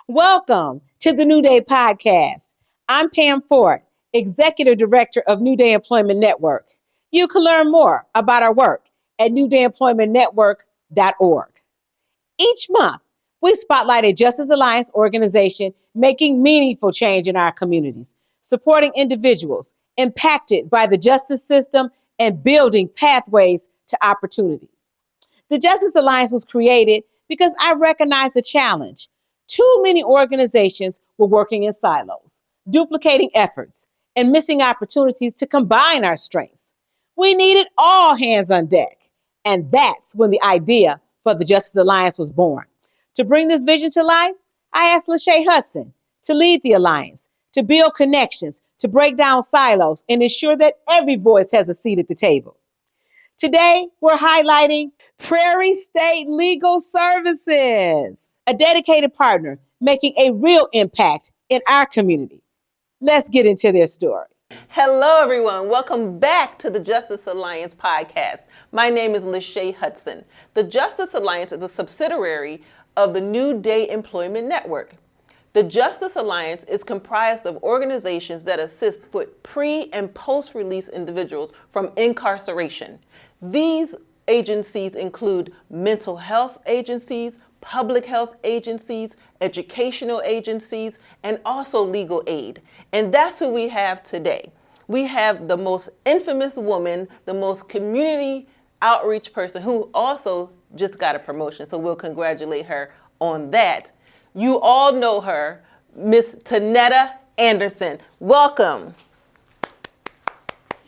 Welcome to the New Day Podcast. I'm Pam Ford, Executive Director of New Day Employment Network. You can learn more about our work at newdayemploymentnetwork.org. Each month, we spotlight a Justice Alliance organization making meaningful change in our communities, supporting individuals impacted by the justice system and building pathways to opportunity. The Justice Alliance was created because I recognize a challenge. Too many organizations were working in silos, duplicating efforts, and missing opportunities to combine our strengths. We needed all hands on deck. And that's when the idea for the Justice Alliance was born. To bring this vision to life, I asked Lachey Hudson to lead the Alliance, to build connections, to break down silos, and ensure that every voice has a seat at the table. Today, we're highlighting Prairie State Legal Services, a dedicated partner making a real impact in our community. Let's get into their story. Hello, everyone. Welcome back to the Justice Alliance podcast. My name is Lachey Hudson. The Justice Alliance is a subsidiary of the New Day Employment Network. The Justice Alliance is comprised of organizations that assist with pre- and post-release individuals from incarceration. These agencies include mental health agencies, public health agencies, educational agencies, and also legal aid. And that's who we have today. We have the most infamous woman, the most community outreach person who also just got a promotion. So we'll congratulate her on that. You all know her, Miss Tanetta Anderson. Welcome.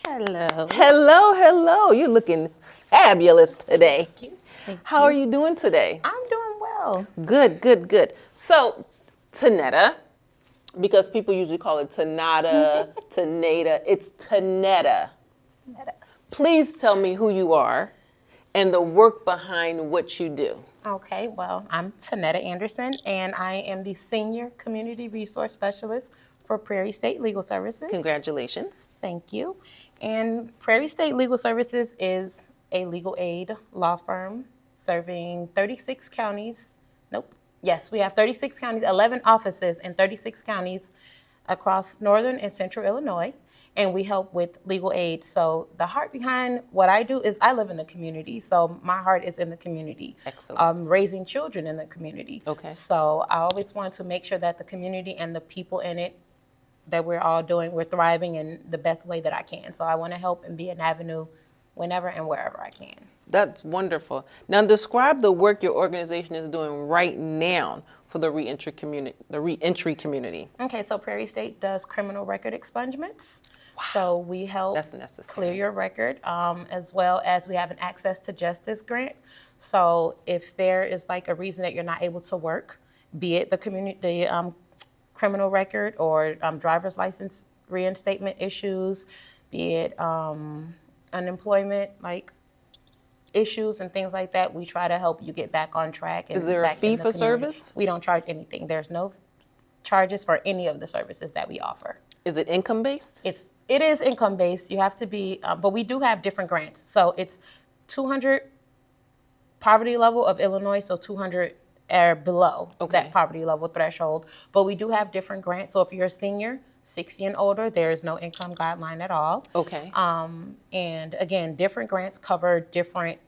Hello. Hello. You're looking fabulous today. Thank you. How are you doing today? I'm doing well. Good. So, Tanetta, because people usually call it Tanada, Taneta, it's Tanetta. Please tell me who you are and the work behind what you do. Okay, well, I'm Tanetta Anderson, and I am the Senior Community Resource Specialist for Prairie State Legal Services. Congratulations. Thank you. And Prairie State Legal Services is a legal aid law firm serving 36 counties. Yes, we have 36 counties, 11 offices in 36 counties across northern and central Illinois. And we help with legal aid. So the heart behind what I do is I live in the community. So my heart is in the community. Excellent. Raising children in the community. Okay. So I always want to make sure that the community and the people in it that we're thriving in the best way that I can. So I want to help and be an avenue whenever and wherever I can. That's wonderful. Now describe the work your organization is doing right now for the reentry community. Okay, so Prairie State does criminal record expungements. Wow. So we help clear your record, as well as we have an Access to Justice grant. So if there is like a reason that you're not able to work, be it the criminal record or driver's license reinstatement issues, be it unemployment issues and things like that, we try to help you get back on track. And is there a fee for service? We don't charge anything. There's no charges for any of the services that we offer. Is it income-based? It is income-based. You have to be, but we do have different grants. So it's 200 poverty level of Illinois, so 200 are below that poverty level threshold. But we do have different grants. So if you're a senior, 60 and older, there is no income guideline at all. Okay. And again, different grants cover different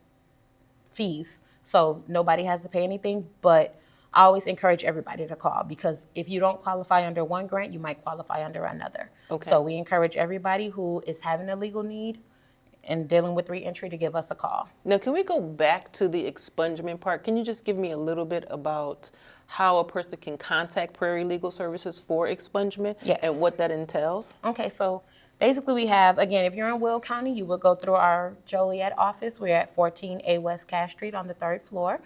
fees. So nobody has to pay anything, but I always encourage everybody to call because if you don't qualify under one grant, you might qualify under another. Okay. So we encourage everybody who is having a legal need and dealing with reentry to give us a call. Now, can we go back to the expungement part? Can you just give me a little bit about how a person can contact Prairie Legal Services for expungement? Yes. And what that entails? Okay, so basically we have, again, if you're in Will County, you would go through our Joliet office. We're at 14A West Cash Street on the 3rd floor.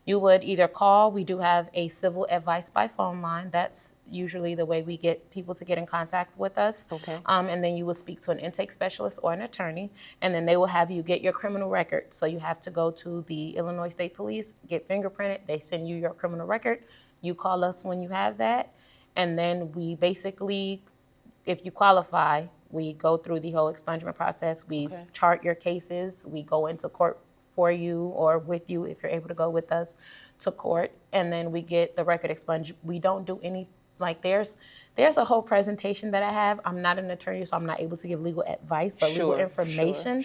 You would either call, we do have a civil advice by phone line. That's usually the way we get people to get in contact with us. Okay. And then you will speak to an intake specialist or an attorney, and then they will have you get your criminal record. So you have to go to the Illinois State Police, get fingerprinted, they send you your criminal record. You call us when you have that, and then we basically, if you qualify, we go through the whole expungement process. We chart your cases, we go into court for you or with you if you're able to go with us to court, and then we get the record expunged. We don't do any, like there's a whole presentation that I have. I'm not an attorney, so I'm not able to give legal advice, but legal information,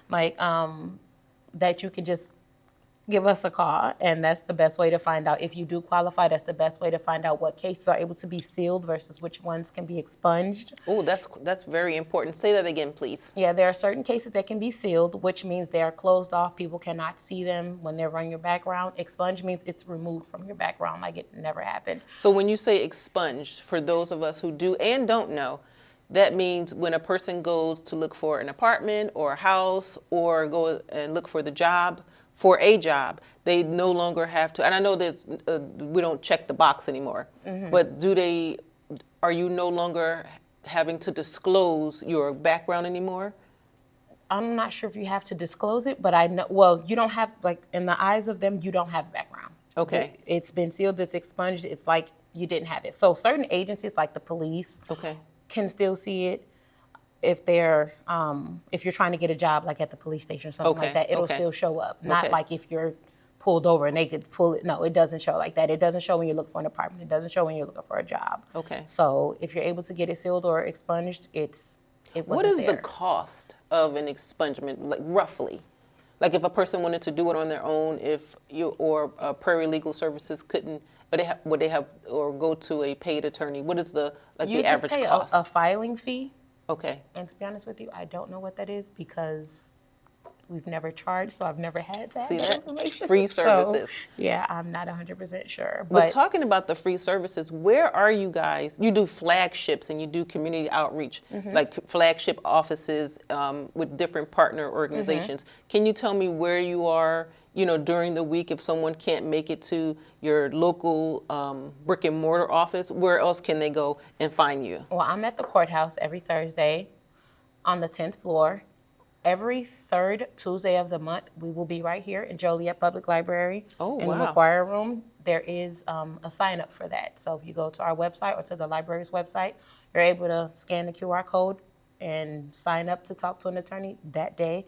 like that you can just give us a call, and that's the best way to find out if you do qualify. That's the best way to find out what cases are able to be sealed versus which ones can be expunged. Oh, that's very important. Say that again, please. Yeah, there are certain cases that can be sealed, which means they are closed off. People cannot see them when they're running your background. Expunged means it's removed from your background, like it never happened. So when you say expunged, for those of us who do and don't know, that means when a person goes to look for an apartment or a house or go and look for a job, they no longer have to, and I know that we don't check the box anymore, but are you no longer having to disclose your background anymore? I'm not sure if you have to disclose it, but I know, well, you don't have, like, in the eyes of them, you don't have background. Okay. It's been sealed, it's expunged, it's like you didn't have it. So certain agencies, like the police, can still see it. If they're, if you're trying to get a job, like at the police station or something like that, it'll still show up. Not like if you're pulled over and they could pull it. No, it doesn't show like that. It doesn't show when you look for an apartment. It doesn't show when you're looking for a job. Okay. So if you're able to get it sealed or expunged, it wasn't What is there. the cost of an expungement, like roughly? Like if a person wanted to do it on their own, Prairie Legal Services couldn't, but would they have or go to a paid attorney? What is the average pay cost? a filing fee. Okay. And to be honest with you, I don't know what that is because we've never charged, so I've never had to have that information. Free services. So, yeah, I'm not 100% sure. But talking about the free services, where are you guys? You do flagships and you do community outreach, like flagship offices with different partner organizations. Can you tell me where you are, during the week if someone can't make it to your local brick and mortar office? Where else can they go and find you? Well, I'm at the courthouse every Thursday on the 10th floor. Every third Tuesday of the month, we will be right here in Joliet Public Library in the McGuire Room. There is a sign up for that. So if you go to our website or to the library's website, you're able to scan the QR code and sign up to talk to an attorney that day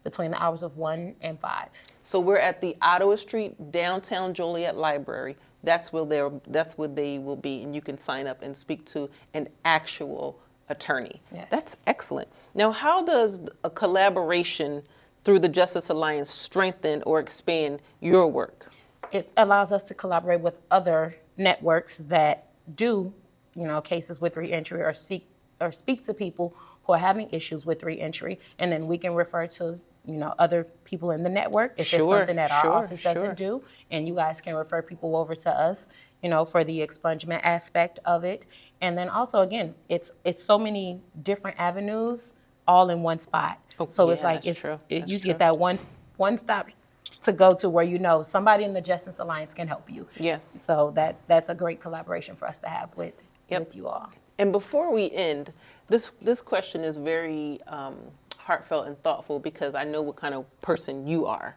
between the hours of 1 and 5. So we're at the Ottawa Street downtown Joliet Library. That's where they will be, and you can sign up and speak to an actual attorney. Yes. That's excellent. Now, how does a collaboration through the Justice Alliance strengthen or expand your work? It allows us to collaborate with other networks that do, cases with reentry or speak to people who are having issues with reentry, and then we can refer to other people in the network if it's something that our office doesn't do, and you guys can refer people over to us, for the expungement aspect of it. And then also, again, it's so many different avenues all in one spot. So it's like you get that one stop to go to where somebody in the Justice Alliance can help you. Yes. So that's a great collaboration for us to have with you all. And before we end, this question is very heartfelt and thoughtful because I know what kind of person you are.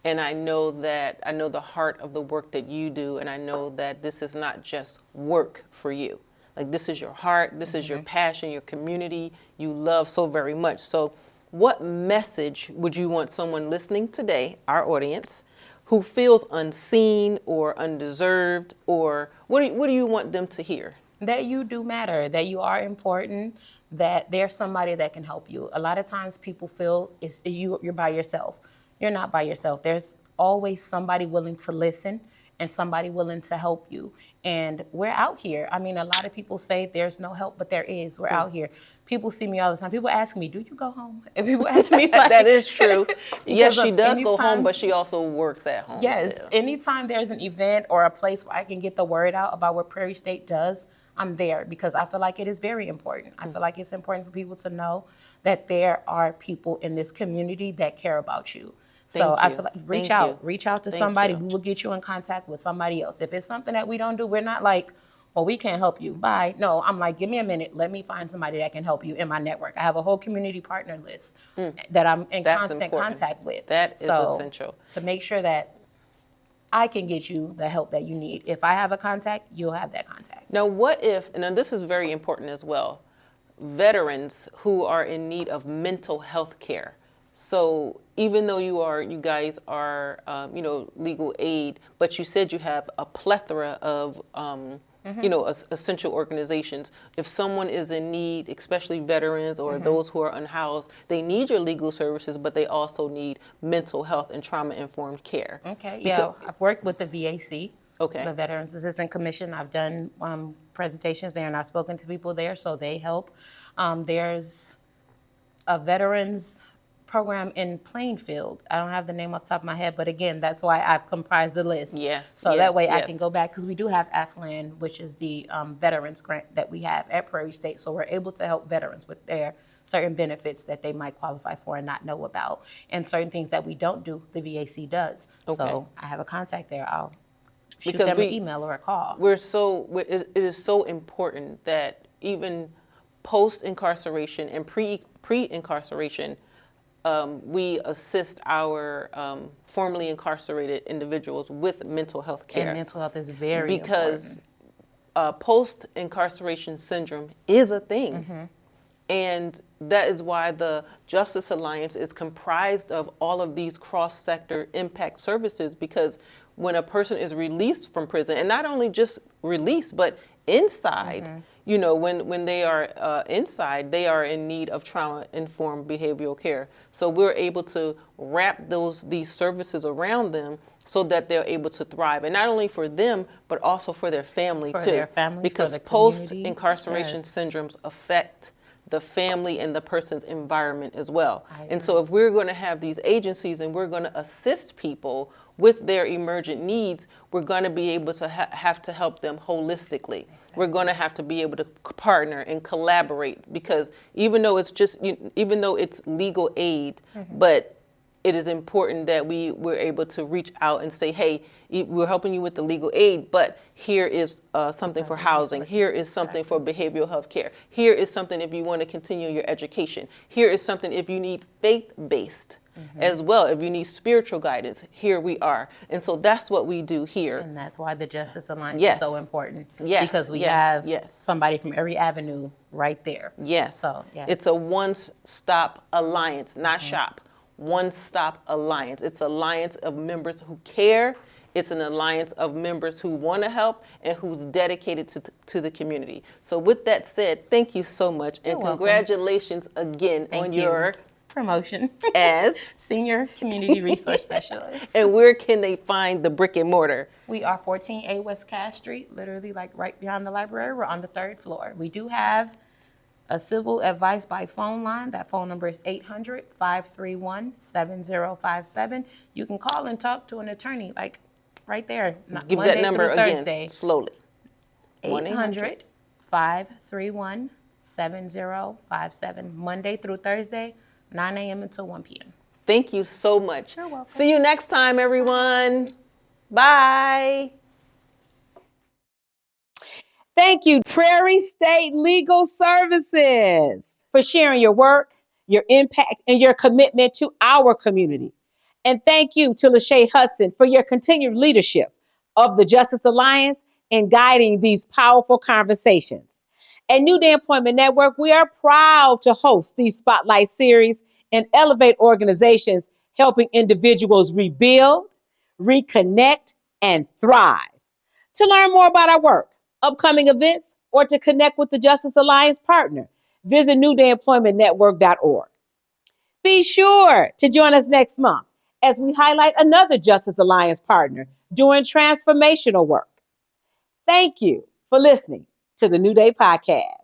And I know the heart of the work that you do, and I know that this is not just work for you. Like, this is your heart, this is your passion, your community you love so very much. So what message would you want someone listening today, our audience, who feels unseen or undeserved, or what do you want them to hear? That you do matter, that you are important, that there's somebody that can help you. A lot of times people feel you're by yourself. You're not by yourself. There's always somebody willing to listen and somebody willing to help you. And we're out here. I mean, a lot of people say there's no help, but there is. We're out here. People see me all the time. People ask me, do you go home? And people ask me like, that is true. Yes, she does go home, but she also works at home. Yes, too. Anytime there's an event or a place where I can get the word out about what Prairie State does, I'm there because I feel like it is very important. I feel like it's important for people to know that there are people in this community that care about you. I feel like reach out to somebody. We will get you in contact with somebody else. If it's something that we don't do, we're not like, well, we can't help you. Bye. No, I'm like, give me a minute. Let me find somebody that can help you in my network. I have a whole community partner list that I'm in constant contact with. That is essential. To make sure that I can get you the help that you need. If I have a contact, you'll have that contact. Now, what if, and this is very important as well, veterans who are in need of mental health care, So even though you guys are, legal aid, but you said you have a plethora of, essential organizations. If someone is in need, especially veterans or those who are unhoused, they need your legal services, but they also need mental health and trauma-informed care. Okay, yeah, I've worked with the VAC. Okay. The Veterans Assistance Commission. I've done presentations there, and I've spoken to people there, so they help. There's a veterans program in Plainfield. I don't have the name off the top of my head, but again, that's why I've comprised the list. Yes. So that way I can go back, because we do have AFLAN, which is the veterans grant that we have at Prairie State. So we're able to help veterans with their certain benefits that they might qualify for and not know about. And certain things that we don't do, the VAC does. Okay. So I have a contact there. I'll shoot them an email or a call. It is so important that even post-incarceration and pre-incarceration, we assist our formerly incarcerated individuals with mental health care. And mental health is very because post-incarceration syndrome is a thing. And that is why the Justice Alliance is comprised of all of these cross-sector impact services, because when a person is released from prison, and not only just released, but inside, when they are inside, they are in need of trauma-informed behavioral care. So we're able to wrap these services around them so that they're able to thrive. And not only for them, but also for their family too. Their family, because post-incarceration syndromes affect the family and the person's environment as well. And so if we're going to have these agencies and we're going to assist people with their emergent needs, we're going to be able to have to help them holistically. We're going to have to be able to partner and collaborate, because even though it's legal aid, but it is important that we're able to reach out and say, hey, we're helping you with the legal aid, but here is something for housing. Here is something for behavioral health care. Here is something if you want to continue your education. Here is something if you need faith-based as well. If you need spiritual guidance, here we are. And so that's what we do here. And that's why the Justice Alliance is so important. Yes. Because we have somebody from every avenue right there. Yes. So, it's a one-stop alliance, not shop. One-stop alliance. It's an alliance of members who care. It's an alliance of members who want to help and who's dedicated to the community. So with that said, thank you so much. And congratulations again on your promotion as Senior Community Resource Specialist. And where can they find the brick and mortar? We are 14A West Cass Street, literally like right behind the library. We're on the 3rd floor. We do have a civil advice by phone line. That phone number is 800-531-7057. You can call and talk to an attorney, like right there. Give Monday that number again, Thursday. slowly. 800-531-7057. Monday through Thursday, 9 a.m. until 1 p.m. Thank you so much. You're welcome. See you next time, everyone. Bye. Thank you, Prairie State Legal Services, for sharing your work, your impact, and your commitment to our community. And thank you to Lachey Hudson for your continued leadership of the Justice Alliance in guiding these powerful conversations. At New Day Employment Network, we are proud to host these Spotlight series and elevate organizations helping individuals rebuild, reconnect, and thrive. To learn more about our work, upcoming events, or to connect with the Justice Alliance partner, visit newdayemploymentnetwork.org. Be sure to join us next month as we highlight another Justice Alliance partner doing transformational work. Thank you for listening to the New Day Podcast.